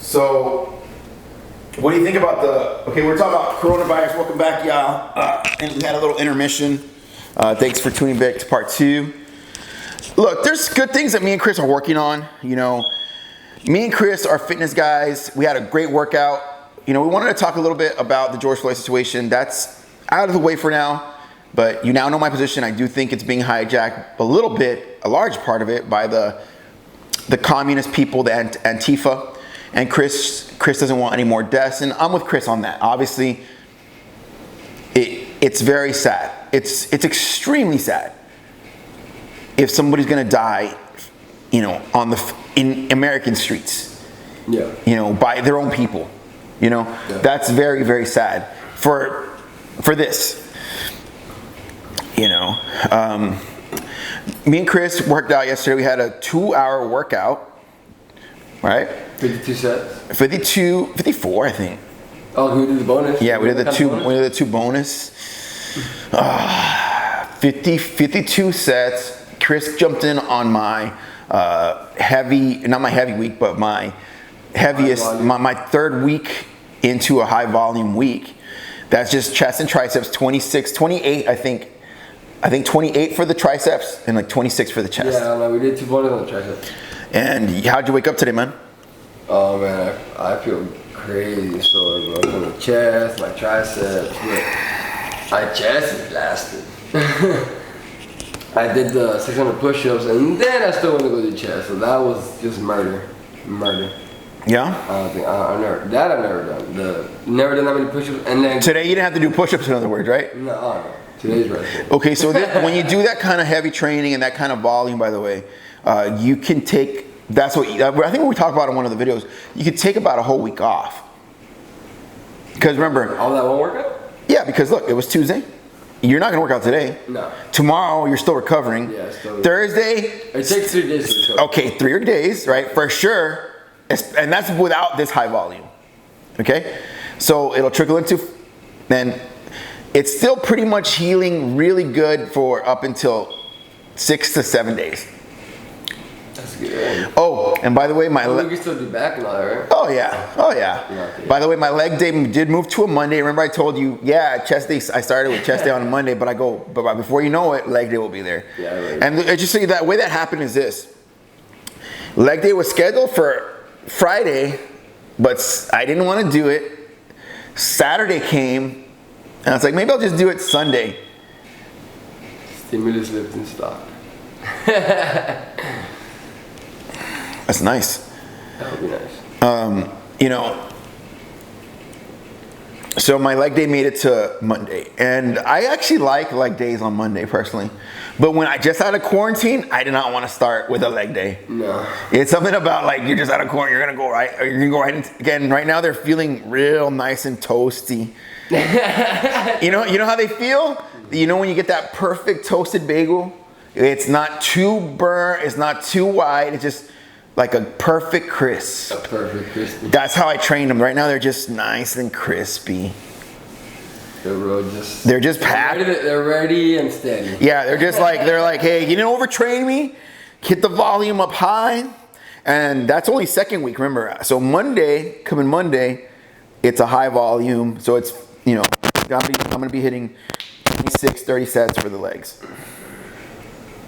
So, what do you think about okay, we're talking about coronavirus. Welcome back, y'all. And we had a little intermission. Thanks for tuning back to part 2. Look, there's good things that me and Chris are working on. You know, me and Chris are fitness guys. We had a great workout. You know, we wanted to talk a little bit about the George Floyd situation. That's out of the way for now. But you now know my position. I do think it's being hijacked a little bit, a large part of it, by the communist people, the Antifa. And Chris doesn't want any more deaths, and I'm with Chris on that. Obviously, it's very sad. It's extremely sad if somebody's gonna die, you know, in American streets. Yeah. You know, by their own people. You know, yeah. That's very, very sad for this. You know, me and Chris worked out yesterday. We had a 2-hour workout, right? 52 sets? 54, I think. Oh, we did the bonus? Yeah, we did the two bonus. 52 sets. Chris jumped in on my not my heavy week, but my heaviest, my third week into a high volume week. That's just chest and triceps, 28, I think. I think 28 for the triceps and like 26 for the chest. Yeah, man, we did 2 bonus on the triceps. And how'd you wake up today, man? Oh man, I feel crazy sore, bro. From the chest, my triceps, my chest is blasted. I did the 600 push-ups and then I still want to go to the chest, so that was just murder. Yeah? I've never done. Never done that many push-ups, and then today you didn't have to do push-ups, in other words, right? No. Today's right. Okay, so when you do that kind of heavy training and that kind of volume, by the way, you can take. That's what I think we talked about in one of the videos. You could take about a whole week off. Because remember, all that one workout? Yeah, because look, it was Tuesday. You're not gonna work out today. No. Tomorrow, you're still recovering. Yeah, Thursday. It takes 3 days to recover. Okay, 3 days, right? For sure. And that's without this high volume. Okay, so it'll trickle into, then it's still pretty much healing really good for up until 6 to 7 days. That's good. Oh, and by the way, you can still do back and all that, right? Oh yeah. By the way, my leg day did move to a Monday. Remember I told you, chest day. I started with chest day on a Monday, but before you know it, leg day will be there. Yeah, right. And just so that way that happened is this: leg day was scheduled for Friday, but I didn't want to do it. Saturday came, and I was like, maybe I'll just do it Sunday. Stimulus lift in stock. That's nice. That would be nice. You know, so my leg day made it to Monday, and I actually like leg days on Monday personally. But when I just out of quarantine, I did not want to start with a leg day. No. It's something about like you're just out of quarantine, you're gonna go right again. Right now they're feeling real nice and toasty. You know how they feel? You know when you get that perfect toasted bagel? It's not too burnt, it's not too wide, it's just like a perfect crisp. A perfect crispy. That's how I trained them. Right now they're just nice and crispy. They're just packed. They're ready and steady. Yeah, they're like, hey, you didn't overtrain me. Hit the volume up high. And that's only second week, remember. So coming Monday, it's a high volume. So it's, you know, I'm gonna be hitting 26, 30 sets for the legs.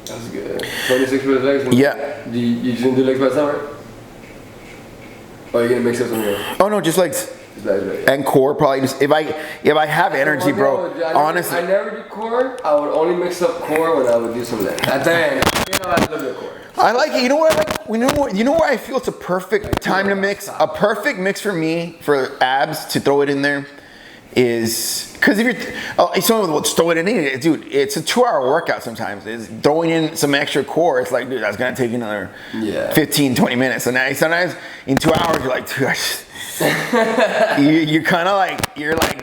That's good. 26 for the legs? Yeah. You just gonna do legs by summer? Or are you gonna mix up some here? Oh no, just legs. And core probably. Just if I have energy, bro. Honestly, I never do core. I would only mix up core when I would do some legs. At the end, I love the core. I like it. You know what I like? You know where I feel it's a perfect time to mix? A perfect mix for me for abs to throw it in there is because if someone will throw it in, dude, it's a 2-hour workout sometimes. It's throwing in some extra core. It's like, dude, that's gonna take another 15, 20 minutes. And now sometimes in 2 hours, you're like, dude, you're kind of like, you're like,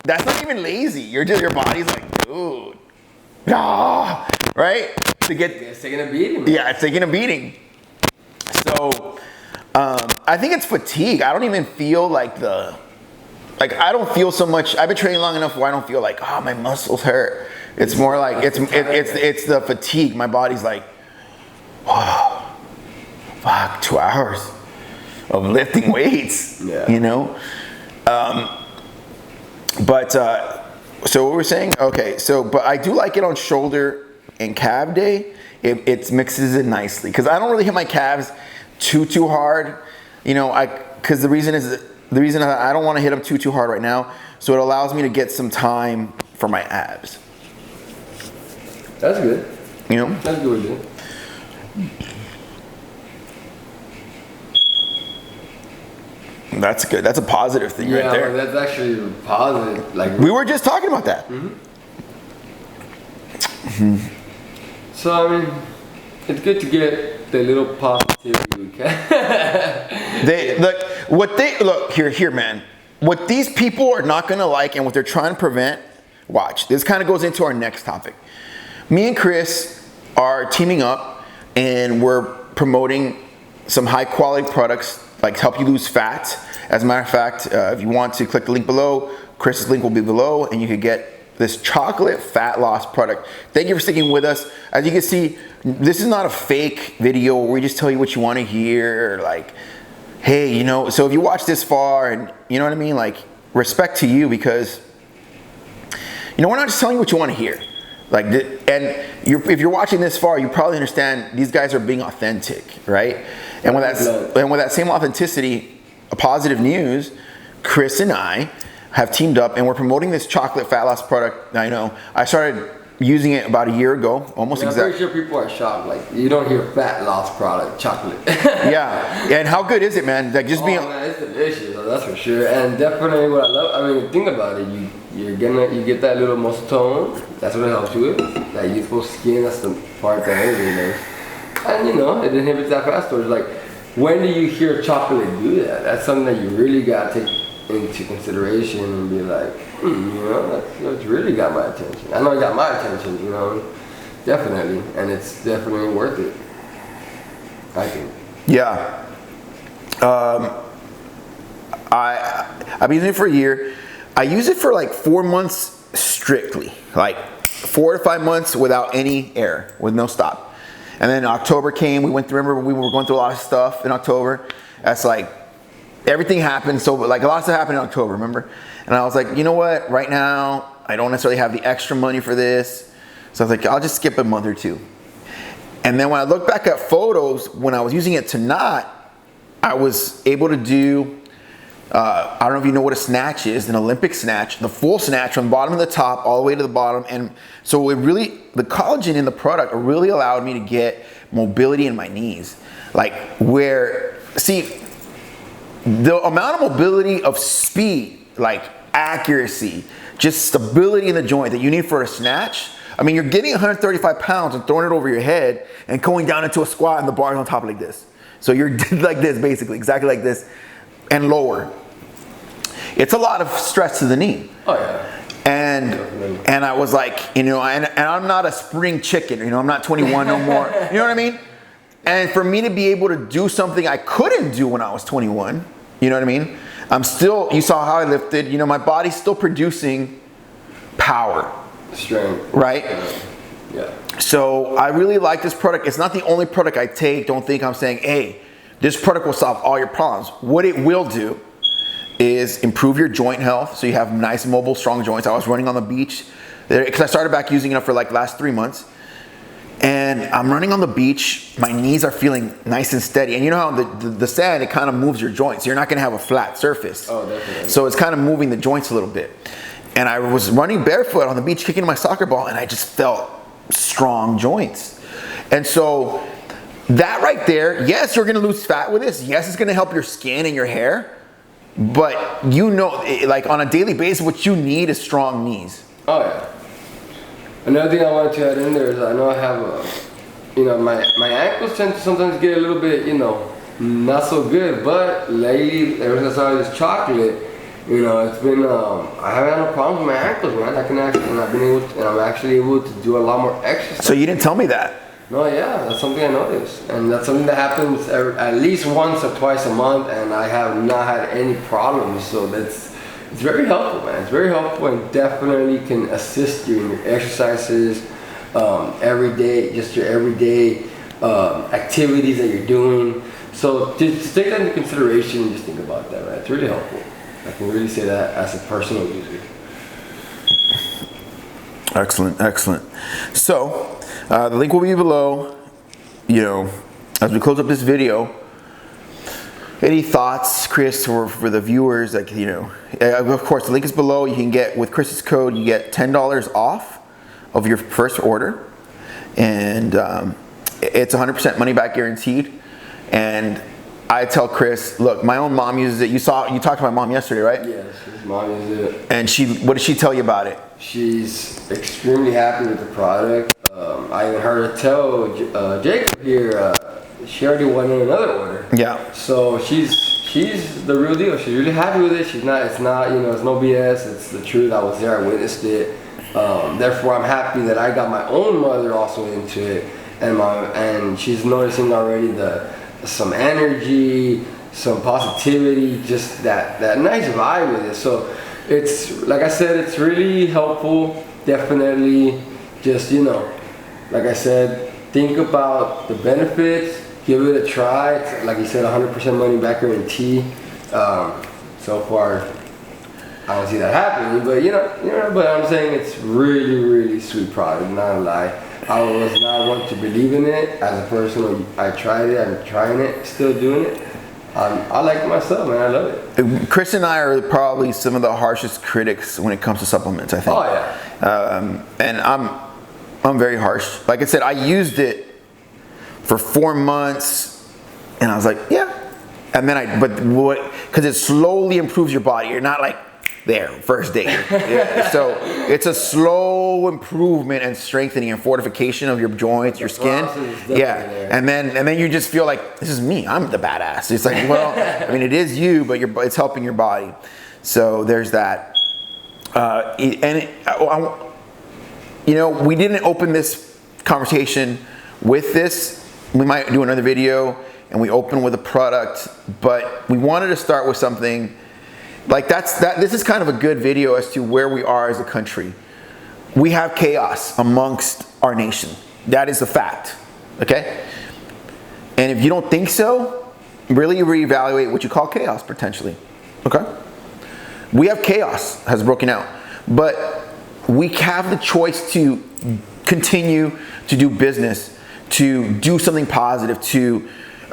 that's not even lazy. You're just, your body's like, dude, right? It's taking a beating. Yeah, it's taking a beating. So, I think it's fatigue. I don't even feel like I don't feel so much. I've been training long enough where I don't feel like, oh, my muscles hurt. It's more like it's the fatigue. My body's like, oh, fuck, 2 hours. of lifting weights. Yeah. You know. But so what we're saying, okay. So, but I do like it on shoulder and calf day. It mixes it nicely because I don't really hit my calves too hard. You know, because the reason I don't want to hit them too hard right now. So it allows me to get some time for my abs. That's good. You know. That's good, dude. That's good. That's a positive thing right there. Yeah, that's actually positive. Like We were just talking about that. So I mean, it's good to get the little positivity we can. Look here, man. What these people are not gonna like and what they're trying to prevent, watch. This kind of goes into our next topic. Me and Chris are teaming up and we're promoting some high quality products like help you lose fat. As a matter of fact, if you want to click the link below, Chris's link will be below and you can get this chocolate fat loss product. Thank you for sticking with us. As you can see, this is not a fake video where we just tell you what you want to hear, or like, hey, you know, so if you watch this far and you know what I mean, like respect to you because, you know, we're not just telling you what you want to hear. Like, if you're watching this far, you probably understand these guys are being authentic, right? And with that same authenticity, a positive news, Chris and I have teamed up and we're promoting this chocolate fat loss product. I know I started using it about a year ago, almost exactly. I'm pretty sure people are shocked. Like, you don't hear fat loss product, chocolate. Yeah, and how good is it, man? Like just being. Man, it's delicious. That's for sure. And definitely, what I love. I mean, think about it. You get that little muscle tone. That's what it helps you with. That youthful skin. That's the part that everybody knows. And you know, it inhibits that fat storage. Like, when do you hear chocolate do that? That's something that you really gotta take into consideration and be like, you know, that's really got my attention. I know it got my attention, you know, definitely, and it's definitely worth it, I think. Yeah. I've been using it for a year. I use it for like 4 months strictly, like 4 to 5 months without any air, with no stop. And then October came, we were going through a lot of stuff in October. That's like, everything happened, so like a lot of stuff happened in October, remember? And I was like, you know what, right now, I don't necessarily have the extra money for this. So I was like, I'll just skip a month or two. And then when I look back at photos, when I was using it to knot, I was able to do, I don't know if you know what a snatch is, an Olympic snatch, the full snatch from the bottom to the top, all the way to the bottom. And so it really, the collagen in the product really allowed me to get mobility in my knees. Like where, see, the amount of mobility of speed, like accuracy, just stability in the joint that you need for a snatch. I mean, you're getting 135 pounds and throwing it over your head and going down into a squat and the bar's on top like this. So you're like this, basically, exactly like this, and lower. It's a lot of stress to the knee. Oh yeah. And I was like, you know, and I'm not a spring chicken, you know, I'm not 21 no more. You know what I mean? And for me to be able to do something I couldn't do when I was 21, you know what I mean? I'm still, you saw how I lifted, you know, my body's still producing power. Strength. Right? Yeah. So I really like this product. It's not the only product I take. Don't think I'm saying, hey, this product will solve all your problems. What it will do is improve your joint health. So you have nice, mobile, strong joints. I was running on the beach because I started back using it for like last 3 months. And I'm running on the beach. My knees are feeling nice and steady. And you know how the sand, it kind of moves your joints. You're not going to have a flat surface. Oh, definitely. So it's kind of moving the joints a little bit. And I was running barefoot on the beach, kicking my soccer ball, and I just felt strong joints. And so that right there, yes, you're going to lose fat with this. Yes, it's going to help your skin and your hair. But you know, like on a daily basis, what you need is strong knees. Oh, yeah. Another thing I wanted to add in there is I know I have you know, my ankles tend to sometimes get a little bit, you know, not so good. But lately, ever since I started this chocolate, you know, it's been, I haven't had no problems with my ankles, man. I can actually, and I'm actually able to do a lot more exercise. So you didn't tell me that. No, yeah, that's something I noticed. And that's something that happens at least once or twice a month, and I have not had any problems. So it's very helpful, man. It's very helpful and definitely can assist you in your exercises, every day, just your everyday activities that you're doing. So to take that into consideration and just think about that, right? It's really helpful. I can really say that as a personal user. Excellent, excellent. So, the link will be below. You know, as we close up this video, any thoughts, Chris, or for the viewers? Like, you know, of course, the link is below. You can get, with Chris's code, you get $10 off of your first order, and it's 100% money back guaranteed. And I tell Chris, look, my own mom uses it. You talked to my mom yesterday, right? Yes, his mom uses it. And what did she tell you about it? She's extremely happy with the product. I even heard her tell Jacob here, she already wanted another order. Yeah. So she's the real deal. She's really happy with it. It's not, you know, it's no BS. It's the truth. I was there. I witnessed it. Therefore, I'm happy that I got my own mother also into it, and she's noticing already some energy, some positivity, just that nice vibe with it. So it's, like I said, it's really helpful. Definitely, just, you know, like I said, think about the benefits. Give it a try. It's, like you said, 100% money back guarantee. So far, I don't see that happening, but you know, but I'm saying it's really, really sweet product, not a lie. I was not one to believe in it as a person. I tried it, I'm trying it, still doing it. I like it myself, man, I love it. Chris and I are probably some of the harshest critics when it comes to supplements, I think. Oh yeah. And I'm very harsh. Like I said, I used it for 4 months, and I was like, yeah. And then because it slowly improves your body. You're not like there first day. Yeah. So it's a slow improvement and strengthening and fortification of your joints, your skin. Yeah. And then you just feel like, this is me. I'm the badass. It's like, well, I mean, it is you, but it's helping your body. So there's that. You know, we didn't open this conversation with this. We might do another video and we open with a product, but we wanted to start with something like this is kind of a good video as to where we are as a country. We have chaos amongst our nation. That is a fact, okay? And if you don't think so, really reevaluate what you call chaos potentially, okay? We have chaos has broken out, but we have the choice to continue to do business, to do something positive,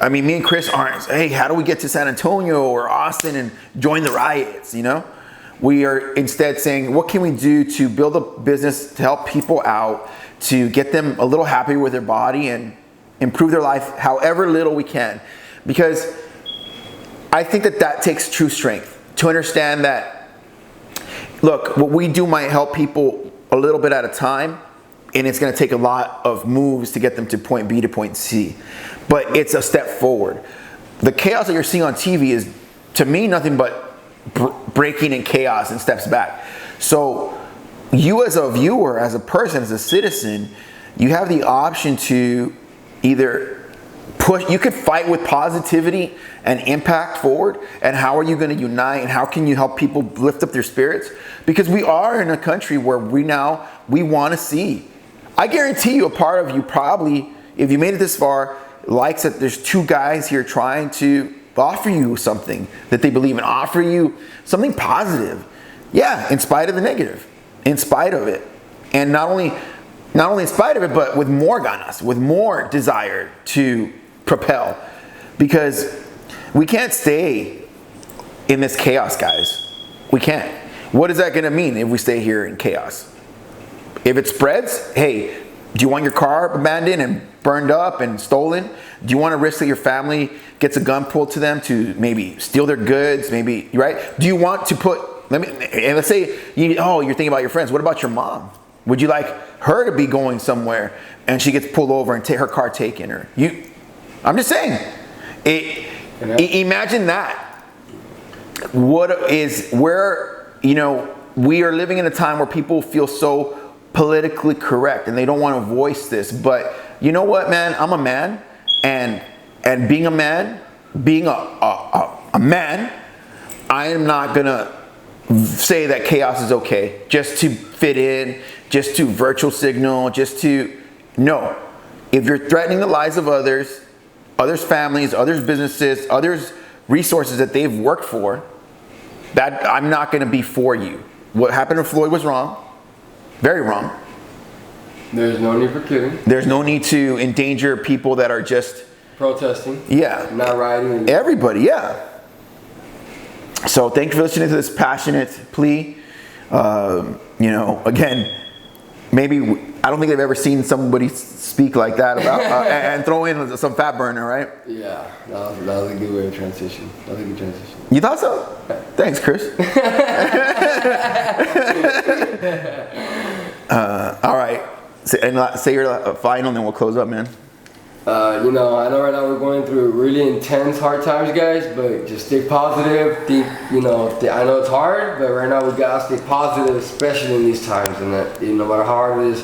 me and Chris aren't, hey, how do we get to San Antonio or Austin and join the riots, you know? We are instead saying, what can we do to build a business to help people out, to get them a little happier with their body and improve their life however little we can. Because I think that takes true strength to understand that, look, what we do might help people a little bit at a time, and it's going to take a lot of moves to get them to point B to point C. But it's a step forward. The chaos that you're seeing on TV is, to me, nothing but breaking and chaos and steps back. So you as a viewer, as a person, as a citizen, you have the option to either push, you could fight with positivity and impact forward, and how are you going to unite, and how can you help people lift up their spirits? Because we are in a country where we want to see. I guarantee you a part of you probably, if you made it this far, likes that there's two guys here trying to offer you something that they believe in, offer you something positive. Yeah, in spite of the negative, in spite of it. And not only in spite of it, but with more ganas, with more desire to propel. Because we can't stay in this chaos, guys. We can't. What is that going to mean if we stay here in chaos? If it spreads, hey, do you want your car abandoned and burned up and stolen? Do you want to risk that your family gets a gun pulled to them to maybe steal their goods, maybe, right? Do you want to let's say, you're thinking about your friends. What about your mom? Would you like her to be going somewhere and she gets pulled over and her car taken? I'm just saying, imagine that. We are living in a time where people feel so politically correct and they don't want to voice this, but you know what, man? I'm a man, and being a man, a man, I am not gonna say that chaos is okay just to fit in, just to virtual signal, no. If you're threatening the lives of others, others' families, others' businesses, others' resources that they've worked for, that I'm not going to be for you. What happened to Floyd was wrong. Very wrong. There's no need for killing. There's no need to endanger people that are just Protesting. Yeah. Not rioting. Everybody, yeah. So thank you for listening to this passionate plea. You know, again, maybe I don't think I've ever seen somebody speak like that about and throw in some fat burner, right? Yeah, that was a good way of transition. That was a good transition. You thought so? Thanks, Chris. All right. Say your final, and then we'll close up, man. You know, I know right now we're going through really intense, hard times, guys, but just stay positive. Think, you know, I know it's hard, but right now we gotta stay positive, especially in these times. And that, no matter how hard it is,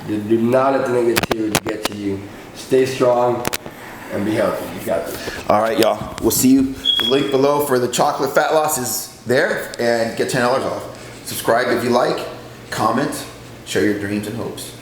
do not let the negativity get to you. Stay strong and be healthy. You got this. All right, y'all. We'll see you. The link below for the chocolate fat loss is there, and get $10 off. Subscribe if you like. Comment. Share your dreams and hopes.